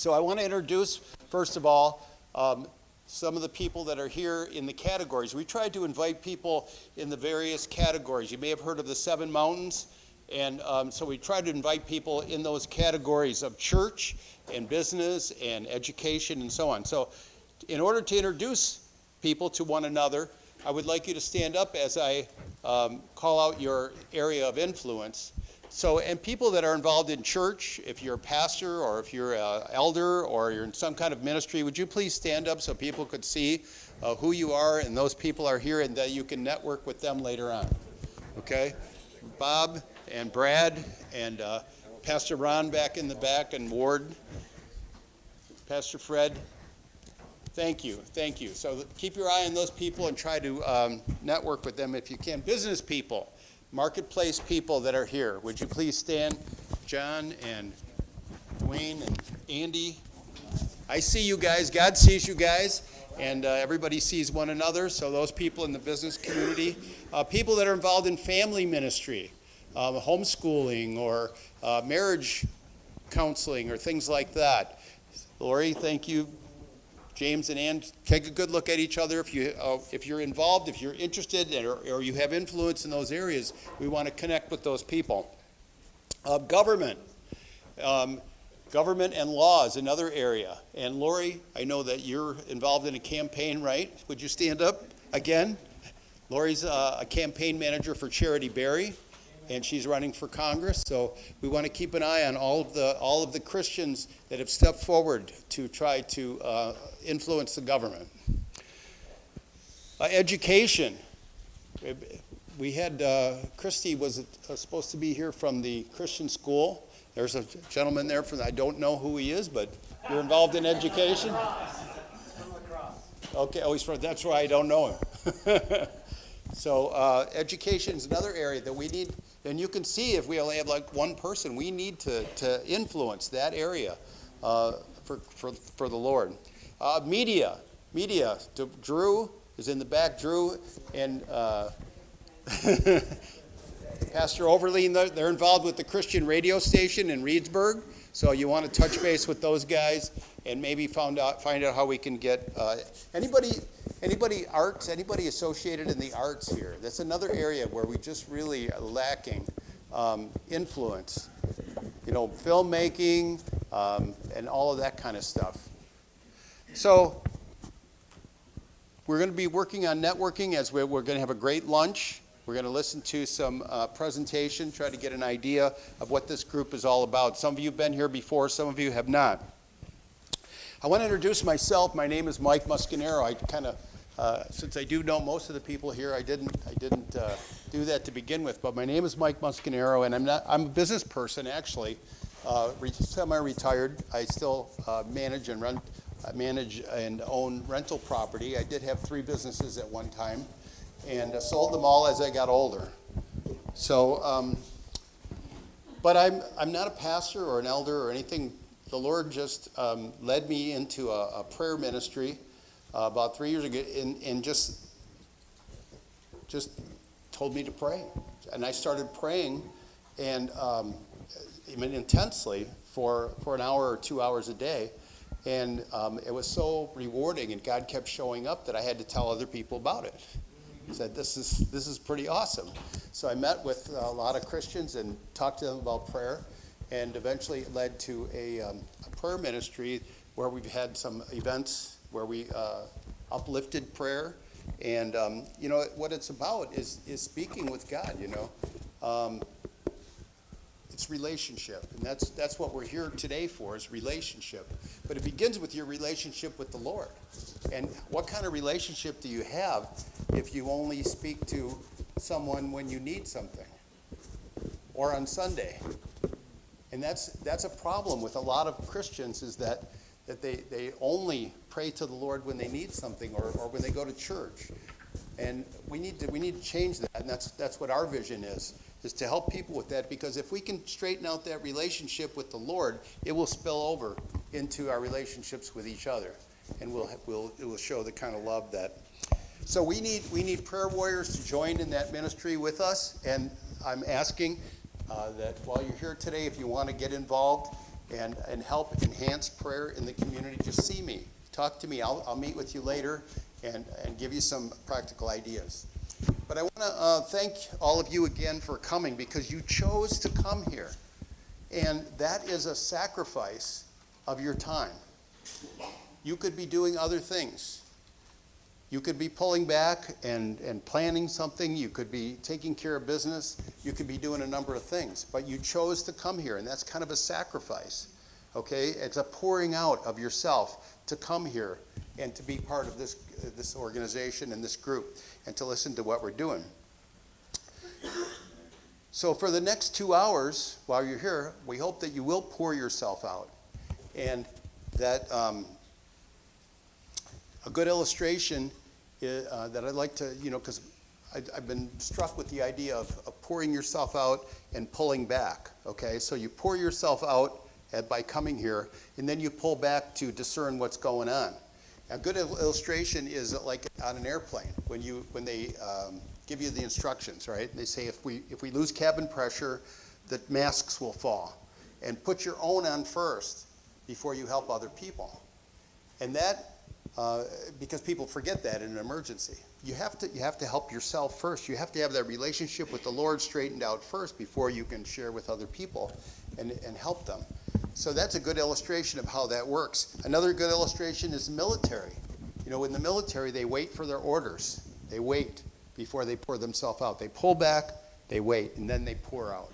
So I want to introduce, first of all, some of the people that are here in the categories. We tried to invite people in the various categories. You may have heard of the 7 mountains, and so we tried to invite people in those categories of church and business and education and so on. So in order to introduce people to one another, I would like you to stand up as I call out your area of influence. So, and people that are involved in church, if you're a pastor or if you're an elder or you're in some kind of ministry, would you please stand up so people could see who you are and those people are here and that you can network with them later on. Okay? Bob and Brad and Pastor Ron back in the back and Ward. Pastor Fred. Thank you. Thank you. So keep your eye on those people and try to network with them if you can. Business people. Marketplace people that are here. Would you please stand? John and Dwayne and Andy. I see you guys. God sees you guys. And everybody sees one another. So those people in the business community. People that are involved in family ministry, homeschooling or marriage counseling or things like that. Lori, thank you. James and Ann, take a good look at each other. If you're involved, if you're interested, or you have influence in those areas, we want to connect with those people. Government and law is another area. And Lori, I know that you're involved in a campaign, right? Would you stand up again? Lori's a campaign manager for Charity Berry, and she's running for Congress. So we want to keep an eye on all of the Christians that have stepped forward to try to influence the government. Education. We had Christy was supposed to be here from the Christian school. There's a gentleman there I don't know who he is, but you're involved in education. Okay, that's why I don't know him. So education is another area that we need. And you can see if we only have like one person, we need to influence that area for the Lord. Media. Drew is in the back. Drew and Pastor Overly, they're involved with the Christian radio station in Reedsburg. So you want to touch base with those guys and maybe find out how we can get anybody arts, anybody associated in the arts here. That's another area where we just really are lacking influence. Filmmaking and all of that kind of stuff. So we're going to be working on networking as we're going to have a great lunch. We're going to listen to some presentation, try to get an idea of what this group is all about. Some of you have been here before, some of you have not. I want to introduce myself. My name is Mike Muscanero. I kind of, since I do know most of the people here, I didn't do that to begin with. But my name is Mike Muscanero, and I'm a business person actually, semi-retired. I still manage and own rental property. I did have 3 businesses at one time, and sold them all as I got older. So, but I'm not a pastor or an elder or anything. The Lord just led me into a prayer ministry about 3 years ago, and just told me to pray. And I started praying, and intensely for an hour or 2 hours a day. And it was so rewarding, and God kept showing up that I had to tell other people about it. I said, this is pretty awesome. So I met with a lot of Christians and talked to them about prayer, and eventually it led to a prayer ministry where we've had some events where we uplifted prayer. And what it's about is speaking with God. It's relationship, and that's what we're here today for, is relationship. But it begins with your relationship with the Lord. And what kind of relationship do you have if you only speak to someone when you need something or on Sunday? And that's a problem with a lot of Christians, is that they only pray to the Lord when they need something or when they go to church. And we need to change that, and that's what our vision is to help people with that, because if we can straighten out that relationship with the Lord, it will spill over into our relationships with each other, and it will show the kind of love that. So we need prayer warriors to join in that ministry with us, and I'm asking that while you're here today, if you want to get involved and help enhance prayer in the community, just see me. Talk to me. I'll meet with you later and give you some practical ideas. But I want to thank all of you again for coming, because you chose to come here. And that is a sacrifice of your time. You could be doing other things. You could be pulling back and planning something. You could be taking care of business. You could be doing a number of things. But you chose to come here, and that's kind of a sacrifice. Okay? It's a pouring out of yourself to come here and to be part of this organization and this group and to listen to what we're doing. So for the next 2 hours while you're here, we hope that you will pour yourself out. And that a good illustration that I'd like to, because I've been struck with the idea of pouring yourself out and pulling back, okay? So you pour yourself out by coming here, and then you pull back to discern what's going on. A good illustration is like on an airplane, when they give you the instructions, right? They say if we lose cabin pressure, the masks will fall. And put your own on first before you help other people. And that, because people forget that in an emergency. You have to help yourself first. You have to have that relationship with the Lord straightened out first before you can share with other people and help them. So that's a good illustration of how that works. Another good illustration is military. In the military, they wait for their orders. They wait before they pour themselves out. They pull back, they wait, and then they pour out.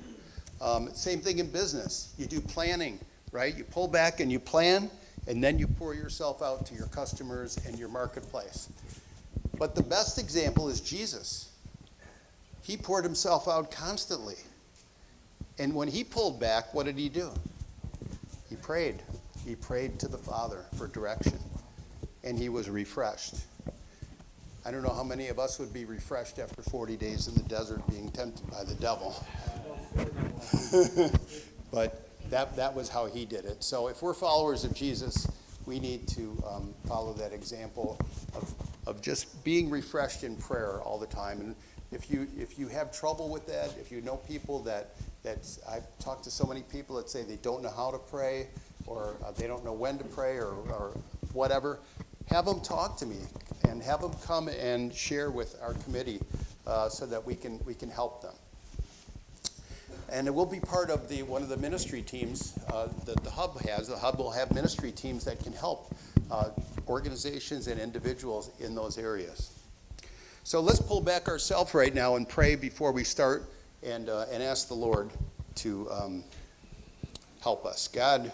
Same thing in business. You do planning, right? You pull back and you plan, and then you pour yourself out to your customers and your marketplace. But the best example is Jesus. He poured himself out constantly. And when he pulled back, what did he do? He prayed. He prayed to the Father for direction. And he was refreshed. I don't know how many of us would be refreshed after 40 days in the desert being tempted by the devil. But that was how he did it. So if we're followers of Jesus, we need to follow that example of just being refreshed in prayer all the time. And if you have trouble with that, if you know people that I've talked to so many people that say they don't know how to pray, or they don't know when to pray, or whatever, have them talk to me and have them come and share with our committee so that we can help them. And it will be part of one of the ministry teams that the Hub has. The Hub will have ministry teams that can help organizations and individuals in those areas. So let's pull back ourselves right now and pray before we start and ask the Lord to help us. God,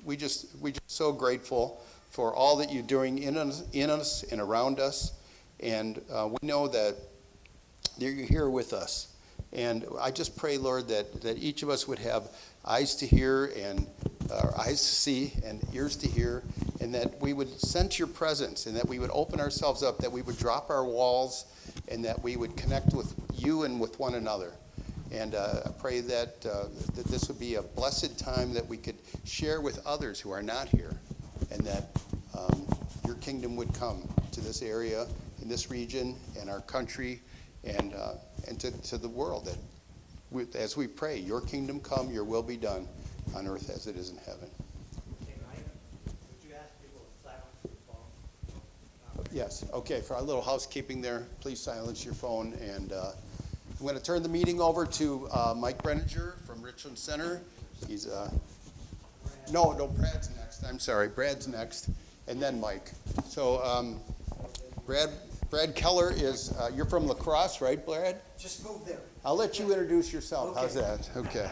we just so grateful for all that you're doing in us and around us. And we know that you're here with us. And I just pray, Lord, that each of us would have eyes to hear and eyes to see and ears to hear, and that we would sense your presence, and that we would open ourselves up, that we would drop our walls, and that we would connect with you and with one another. And I pray that this would be a blessed time that we could share with others who are not here, and that your kingdom would come to this area, in this region, and our country, and to the world. That as we pray, your kingdom come, your will be done on earth as it is in heaven. Would you ask people to silence their phone? Yes. Okay. For our little housekeeping there, please silence your phone. And I'm going to turn the meeting over to Mike Brenninger from Richland Center. He's no, Brad's next. I'm sorry, Brad's next, and then Mike. So Brad Keller is. You're from La Crosse, right, Brad? Just move there. I'll let you introduce yourself. Okay. How's that? Okay.